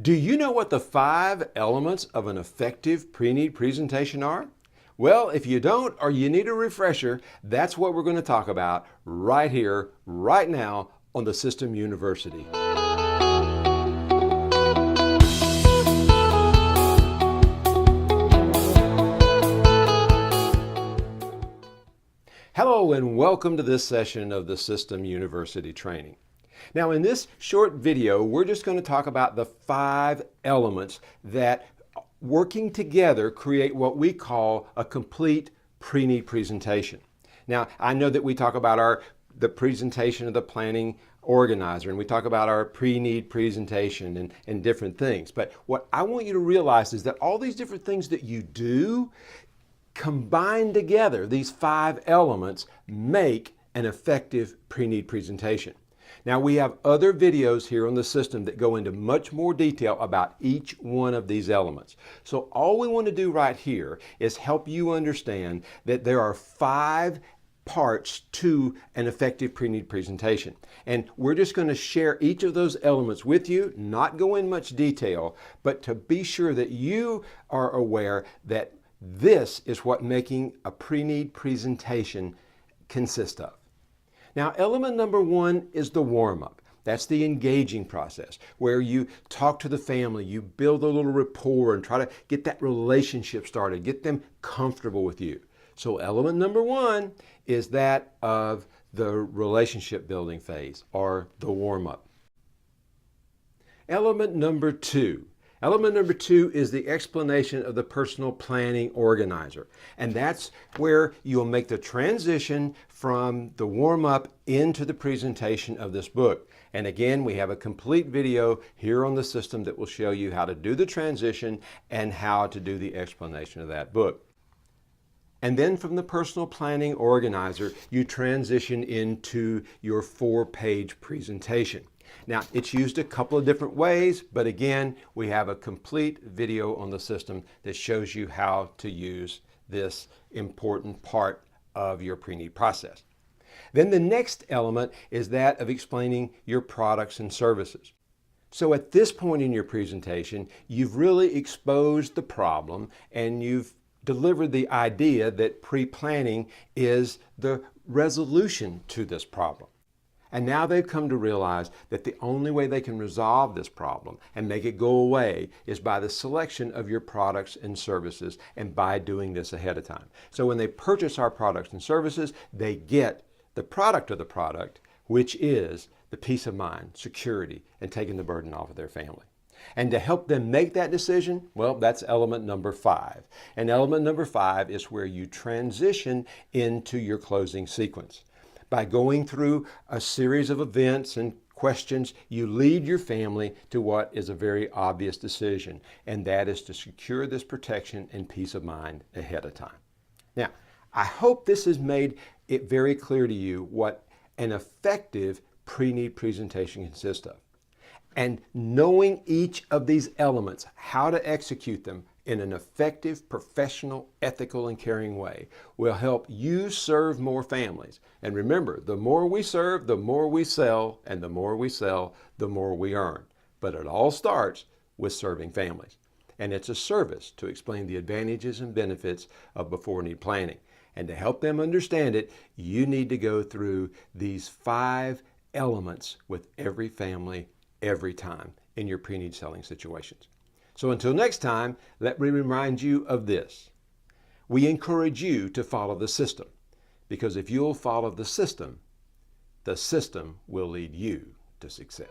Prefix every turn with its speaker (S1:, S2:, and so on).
S1: Do you know what the 5 elements of an effective pre-need presentation are? Well, if you don't or you need a refresher, that's what we're going to talk about right here, right now on the System University. Hello and welcome to this session of the System University training. Now in this short video, we're just going to talk about the 5 elements that working together create what we call a complete pre-need presentation. Now I know that we talk about the presentation of the planning organizer and we talk about our pre-need presentation and different things. But what I want you to realize is that all these different things that you do combined together, these 5 elements make an effective pre-need presentation. Now we have other videos here on the system that go into much more detail about each one of these elements. So all we want to do right here is help you understand that there are 5 parts to an effective pre-need presentation. And we're just going to share each of those elements with you, not go in much detail, but to be sure that you are aware that this is what making a pre-need presentation consists of. Now, element number 1 is the warm-up. That's the engaging process where you talk to the family, you build a little rapport and try to get that relationship started, get them comfortable with you. So element number 1 is that of the relationship building phase or the warm-up. Element number 2 is the explanation of the personal planning organizer. And that's where you'll make the transition from the warm-up into the presentation of this book. And again, we have a complete video here on the system that will show you how to do the transition and how to do the explanation of that book. And then from the personal planning organizer, you transition into your 4-page presentation. Now, it's used a couple of different ways, but again, we have a complete video on the system that shows you how to use this important part of your pre-need process. Then the next element is that of explaining your products and services. So at this point in your presentation, you've really exposed the problem and you've delivered the idea that pre-planning is the resolution to this problem. And now they've come to realize that the only way they can resolve this problem and make it go away is by the selection of your products and services and by doing this ahead of time. So when they purchase our products and services, they get the product of the product, which is the peace of mind, security, and taking the burden off of their family. And to help them make that decision, well, that's element number 5. And element number 5 is where you transition into your closing sequence. By going through a series of events and questions, you lead your family to what is a very obvious decision, and that is to secure this protection and peace of mind ahead of time. Now, I hope this has made it very clear to you what an effective pre-need presentation consists of. And knowing each of these elements, how to execute them in an effective, professional, ethical, and caring way will help you serve more families. And remember, the more we serve, the more we sell, and the more we sell, the more we earn. But it all starts with serving families. And it's a service to explain the advantages and benefits of before-need planning. And to help them understand it, you need to go through these 5 elements with every family, every time in your pre-need selling situations. So until next time, let me remind you of this. We encourage you to follow the system, because if you'll follow the system will lead you to success.